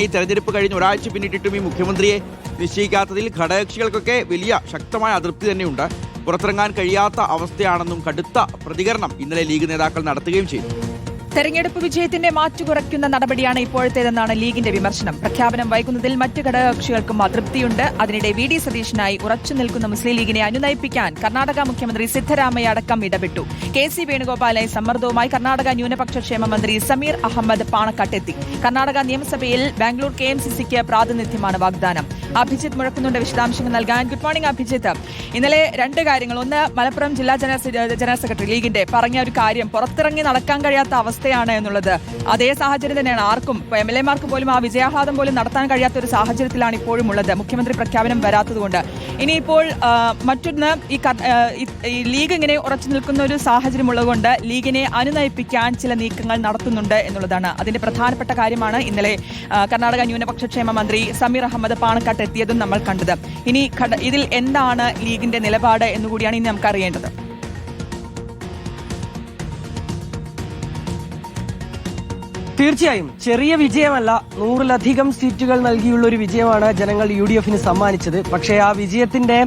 ഈ തെരഞ്ഞെടുപ്പ് കഴിഞ്ഞ് ഒരാഴ്ച പിന്നിട്ടിട്ടും ഈ മുഖ്യമന്ത്രിയെ നിശ്ചയിക്കാത്തതിൽ ഘടകകക്ഷികൾക്കൊക്കെ വലിയ ശക്തമായ അതൃപ്തി തന്നെയുണ്ട്. പുറത്തിറങ്ങാൻ കഴിയാത്ത അവസ്ഥയാണെന്നും കടുത്ത പ്രതികരണം ഇന്നലെ ലീഗ് നേതാക്കൾ നടത്തുകയും ചെയ്തു. തെരഞ്ഞെടുപ്പ് വിജയത്തിന്റെ മാറ്റുകുറയ്ക്കുന്ന നടപടിയാണ് ഇപ്പോഴത്തേതെന്നാണ് ലീഗിന്റെ വിമർശനം. പ്രഖ്യാപനം വൈകുന്നതിൽ മറ്റ് ഘടകകക്ഷികൾക്കും അതൃപ്തിയുണ്ട്. അതിനിടെ വി ഡി സതീശനായി ഉറച്ചു നിൽക്കുന്ന മുസ്ലിം ലീഗിനെ അനുനയിപ്പിക്കാൻ കർണാടക മുഖ്യമന്ത്രി സിദ്ധരാമയ്യ അടക്കം ഇടപെട്ടു. കെ.സി. വേണുഗോപാലായി സമ്മർദ്ദവുമായി കർണാടക ന്യൂനപക്ഷ ക്ഷേമ മന്ത്രി സമീർ അഹമ്മദ് പാണക്കാട്ടെത്തി. കർണാടക നിയമസഭയിൽ ബാംഗ്ലൂർ KMCCക്ക് പ്രാതിനിധ്യമാണ് വാഗ്ദാനം. അഭിജിത്ത് മുഴക്കുന്നുണ്ട് വിശദാംശങ്ങൾ നൽകാൻ. Good morning Abhijith. ഇന്നലെ രണ്ട് കാര്യങ്ങൾ. ഒന്ന്, മലപ്പുറം ജില്ലാ ജനറൽ സെക്രട്ടറി ലീഗിന്റെ പറഞ്ഞ ഒരു കാര്യം പുറത്തിറങ്ങി നടക്കാൻ കഴിയാത്ത അവസ്ഥയാണ് എന്നുള്ളത്. അതേ സാഹചര്യം തന്നെയാണ് ആർക്കും, MLA-മാർക്ക് പോലും ആ വിജയാഹ്ലാദം പോലും നടത്താൻ കഴിയാത്ത ഒരു സാഹചര്യത്തിലാണ് ഇപ്പോഴും ഉള്ളത്, മുഖ്യമന്ത്രി പ്രഖ്യാപനം വരാത്തതുകൊണ്ട്. ഇനിയിപ്പോൾ മറ്റൊന്ന്, ഈ ലീഗ് ഇങ്ങനെ ഉറച്ചു നിൽക്കുന്ന ഒരു സാഹചര്യം ഉള്ളതുകൊണ്ട് ലീഗിനെ അനുനയിപ്പിക്കാൻ ചില നീക്കങ്ങൾ നടത്തുന്നുണ്ട് എന്നുള്ളതാണ്. അതിന്റെ പ്രധാനപ്പെട്ട കാര്യമാണ് ഇന്നലെ കർണാടക ന്യൂനപക്ഷ ക്ഷേമ മന്ത്രി സമീർ അഹമ്മദ് പാണക്കാട്ട് എത്തിയതും നമ്മൾ കണ്ടത്. ഇനി ഇതിൽ എന്താണ് ലീഗിന്റെ നിലപാട് എന്നുകൂടിയാണ് ഇനി നമുക്ക് അറിയേണ്ടത്. തീർച്ചയായും ചെറിയ വിജയമല്ല, 100-ലധികം സീറ്റുകൾ നൽകിയുള്ള ഒരു വിജയമാണ് ജനങ്ങൾ UDF-ന് സമ്മാനിച്ചത്. പക്ഷേ ആ വിജയത്തിന്റെ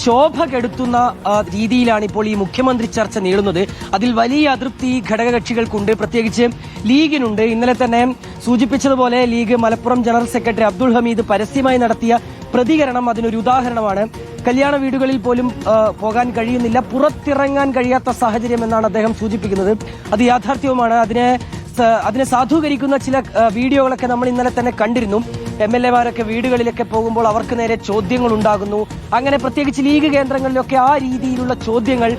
ശോഭ കെടുത്തുന്ന രീതിയിലാണ് ഇപ്പോൾ ഈ മുഖ്യമന്ത്രി ചർച്ച നീളുന്നത്. അതിൽ വലിയ അതൃപ്തി ഘടകകക്ഷികൾക്കുണ്ട്, പ്രത്യേകിച്ച് ലീഗിനുണ്ട്. ഇന്നലെ തന്നെ സൂചിപ്പിച്ചതുപോലെ League Malappuram general secretary Abdul Hameed പരസ്യമായി നടത്തിയ പ്രതികരണം അതിനൊരു ഉദാഹരണമാണ്. കല്യാണ വീടുകളിൽ പോലും പോകാൻ കഴിയുന്നില്ല, പുറത്തിറങ്ങാൻ കഴിയാത്ത സാഹചര്യം എന്നാണ് അദ്ദേഹം സൂചിപ്പിക്കുന്നത്. അത് യാഥാർത്ഥ്യവുമാണ്. അതിനെ സാധൂകരിക്കുന്ന ചില വീഡിയോകളൊക്കെ നമ്മൾ ഇന്നലെ തന്നെ കണ്ടിരുന്നു. MLA-മാരൊക്കെ വീടുകളിലൊക്കെ പോകുമ്പോൾ അവർക്ക് നേരെ ചോദ്യങ്ങൾ ഉണ്ടാകുന്നു. അങ്ങനെ പ്രത്യേകിച്ച് ലീഗ് കേന്ദ്രങ്ങളിലൊക്കെ ആ രീതിയിലുള്ള ചോദ്യങ്ങൾ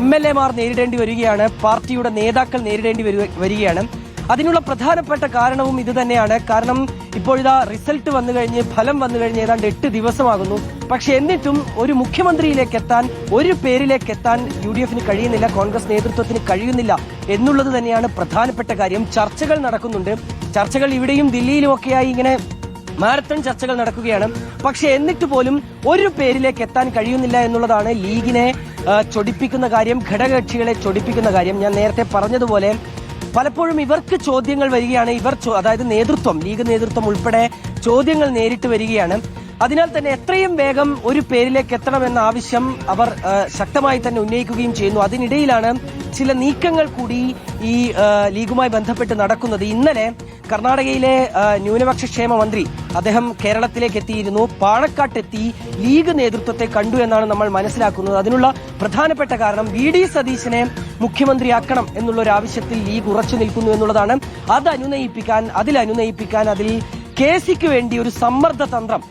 MLA-മാർ നേരിടേണ്ടി വരികയാണ്, പാർട്ടിയുടെ നേതാക്കൾ നേരിടേണ്ടി വരികയാണ്. അതിനുള്ള പ്രധാനപ്പെട്ട കാരണവും ഇത് തന്നെയാണ്. കാരണം ഇപ്പോഴിതാ റിസൾട്ട് വന്നു കഴിഞ്ഞ്, ഫലം വന്നു കഴിഞ്ഞ് ഏതാണ്ട് 8 ദിവസമാകുന്നു. പക്ഷെ എന്നിട്ടും ഒരു മുഖ്യമന്ത്രിയിലേക്ക് എത്താൻ, ഒരു പേരിലേക്ക് എത്താൻ UDF-ന് കഴിയുന്നില്ല, കോൺഗ്രസ് നേതൃത്വത്തിന് കഴിയുന്നില്ല എന്നുള്ളത് തന്നെയാണ് പ്രധാനപ്പെട്ട കാര്യം. ചർച്ചകൾ നടക്കുന്നുണ്ട്. ചർച്ചകൾ ഇവിടെയും ദില്ലിയിലുമൊക്കെയായി ഇങ്ങനെ മാരത്തൺ ചർച്ചകൾ നടക്കുകയാണ്. പക്ഷെ എന്നിട്ട് പോലും ഒരു പേരിലേക്ക് എത്താൻ കഴിയുന്നില്ല എന്നുള്ളതാണ് ലീഗിനെ ചൊടിപ്പിക്കുന്ന കാര്യം, ഘടകകക്ഷികളെ ചൊടിപ്പിക്കുന്ന കാര്യം. ഞാൻ നേരത്തെ പറഞ്ഞതുപോലെ പലപ്പോഴും ഇവർക്ക് ചോദ്യങ്ങൾ വരികയാണ്. അതായത് നേതൃത്വം, ലീഗ് നേതൃത്വം ഉൾപ്പെടെ ചോദ്യങ്ങൾ നേരിട്ട് വരികയാണ്. അതിനാൽ തന്നെ എത്രയും വേഗം ഒരു പേരിലേക്ക് എത്തണമെന്ന ആവശ്യം അവർ ശക്തമായി തന്നെ ഉന്നയിക്കുകയും ചെയ്യുന്നു. അതിനിടയിലാണ് ചില നീക്കങ്ങൾ കൂടി ഈ ലീഗുമായി ബന്ധപ്പെട്ട് നടക്കുന്നത്. ഇന്നലെ കർണാടകയിലെ ന്യൂനപക്ഷ ക്ഷേമ മന്ത്രി അദ്ദേഹം കേരളത്തിലേക്ക് എത്തിയിരുന്നു. പാണക്കാട്ടെത്തി ലീഗ് നേതൃത്വത്തെ കണ്ടു എന്നാണ് നമ്മൾ മനസ്സിലാക്കുന്നത്. അതിനുള്ള പ്രധാനപ്പെട്ട കാരണം VD സതീശനെ മുഖ്യമന്ത്രിയാക്കണം എന്നുള്ള ഒരു ആവശ്യത്തിൽ ലീഗ് ഉറച്ചു നിൽക്കുന്നു എന്നുള്ളതാണ്. അതിൽ KC-ക്ക് വേണ്ടി ഒരു സമ്മർദ്ദ തന്ത്രം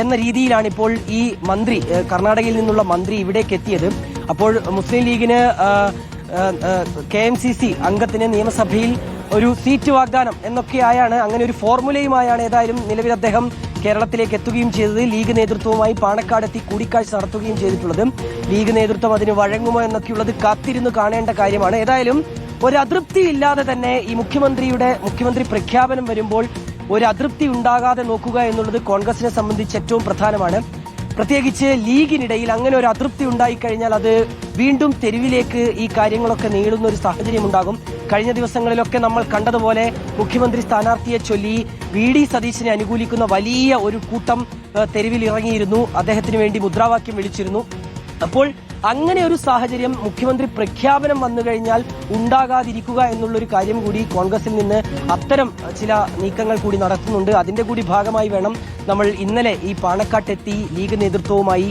എന്ന രീതിയിലാണ് ഇപ്പോൾ ഈ മന്ത്രി, കർണാടകയിൽ നിന്നുള്ള മന്ത്രി ഇവിടേക്ക് എത്തിയത്. അപ്പോൾ മുസ്ലിം ലീഗിന് KMCC അംഗത്തിന് നിയമസഭയിൽ ഒരു സീറ്റ് വാഗ്ദാനം എന്നൊക്കെയായാണ്, അങ്ങനെ ഒരു ഫോർമുലയുമായാണ് ഏതായാലും നിലവിൽ അദ്ദേഹം കേരളത്തിലേക്ക് എത്തുകയും ചെയ്തത്. ലീഗ് നേതൃത്വവുമായി പാണക്കാടെത്തി കൂടിക്കാഴ്ച നടത്തുകയും ചെയ്തിട്ടുള്ളത്. ലീഗ് നേതൃത്വം അതിന് വഴങ്ങുമോ എന്നൊക്കെയുള്ളത് കാത്തിരുന്ന് കാണേണ്ട കാര്യമാണ്. ഏതായാലും ഒരു അതൃപ്തി ഇല്ലാതെ തന്നെ ഈ മുഖ്യമന്ത്രി പ്രഖ്യാപനം വരുമ്പോൾ ഒരു അതൃപ്തി ഉണ്ടാകാതെ നോക്കുക എന്നുള്ളത് കോൺഗ്രസിനെ സംബന്ധിച്ച് ഏറ്റവും പ്രധാനമാണ്. പ്രത്യേകിച്ച് ലീഗിനിടയിൽ അങ്ങനെ ഒരു അതൃപ്തി ഉണ്ടായിക്കഴിഞ്ഞാൽ അത് വീണ്ടും തെരുവിലേക്ക് ഈ കാര്യങ്ങളൊക്കെ നീളുന്ന ഒരു സാഹചര്യം ഉണ്ടാകും. കഴിഞ്ഞ ദിവസങ്ങളിലൊക്കെ നമ്മൾ കണ്ടതുപോലെ മുഖ്യമന്ത്രി സ്ഥാനാർത്ഥിയെ ചൊല്ലി VD സതീശനെ അനുകൂലിക്കുന്ന വലിയ ഒരു കൂട്ടം തെരുവിൽ ഇറങ്ങിയിരുന്നു, അദ്ദേഹത്തിന് വേണ്ടി മുദ്രാവാക്യം വിളിച്ചിരുന്നു. അപ്പോൾ അങ്ങനെ ഒരു സാഹചര്യം മുഖ്യമന്ത്രി പ്രഖ്യാപനം വന്നു കഴിഞ്ഞാൽ ഉണ്ടാകാതിരിക്കുക എന്നുള്ളൊരു കാര്യം കൂടി കോൺഗ്രസിൽ നിന്ന് അത്തരം ചില നീക്കങ്ങൾ കൂടി നടത്തുന്നുണ്ട്. അതിന്റെ കൂടി ഭാഗമായി വേണം നമ്മൾ ഇന്നലെ ഈ പാണക്കാട്ടെത്തി ലീഗ് നേതൃത്വവുമായി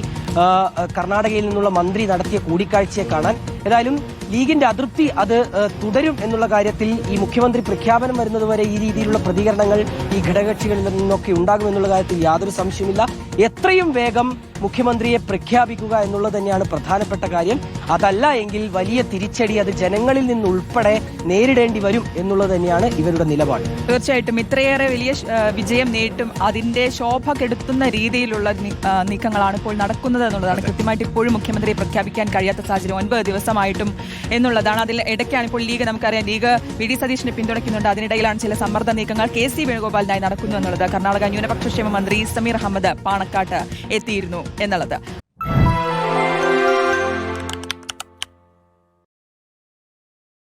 കർണാടകയിൽ നിന്നുള്ള മന്ത്രി നടത്തിയ കൂടിക്കാഴ്ചയെ കാണാൻ. ഏതായാലും ലീഗിന്റെ അതൃപ്തി അത് തുടരും എന്നുള്ള കാര്യത്തിൽ ഈ മുഖ്യമന്ത്രി പ്രഖ്യാപനം വരുന്നതുവരെ ഈ രീതിയിലുള്ള പ്രതികരണങ്ങൾ ഈ ഘടകകക്ഷികളിൽ നിന്നൊക്കെ ഉണ്ടാകുമെന്നുള്ള കാര്യത്തിൽ യാതൊരു സംശയമില്ല. എത്രയും വേഗം മുഖ്യമന്ത്രിയെ പ്രഖ്യാപിക്കുക എന്നുള്ളത് തന്നെയാണ് പ്രധാനപ്പെട്ട കാര്യം. അതല്ല എങ്കിൽ വലിയ തിരിച്ചടി അത് ജനങ്ങളിൽ നിന്നുൾപ്പെടെ നേരിടേണ്ടി വരും എന്നുള്ളത് തന്നെയാണ് ഇവരുടെ നിലപാട്. തീർച്ചയായിട്ടും ഇത്രയേറെ വലിയ വിജയം നേരിട്ടും അതിന്റെ ശോഭ കെടുത്തുന്ന രീതിയിലുള്ള നീക്കങ്ങളാണ് ഇപ്പോൾ നടക്കുന്നത് എന്നുള്ളതാണ്. കൃത്യമായിട്ട് ഇപ്പോഴും മുഖ്യമന്ത്രിയെ പ്രഖ്യാപിക്കാൻ കഴിയാത്ത സാഹചര്യം 9 ദിവസമായിട്ടും എന്നുള്ളതാണ്. അതിൽ ഇടയ്ക്കാണ് ഇപ്പോൾ ലീഗ്, നമുക്കറിയാം ലീഗ് VD സതീശനെ പിന്തുണയ്ക്കുന്നുണ്ട്. അതിനിടയിലാണ് ചില സമ്മർദ്ദ നീക്കങ്ങൾ KC വേണുഗോപാലിനായി നടക്കുന്നു എന്നുള്ളത്. കർണാടക ന്യൂനപക്ഷ ക്ഷേമ മന്ത്രി സമീർ അഹമ്മദ് പാണക്കാട്ട് എത്തിയിരുന്നു എന്നുള്ളത്.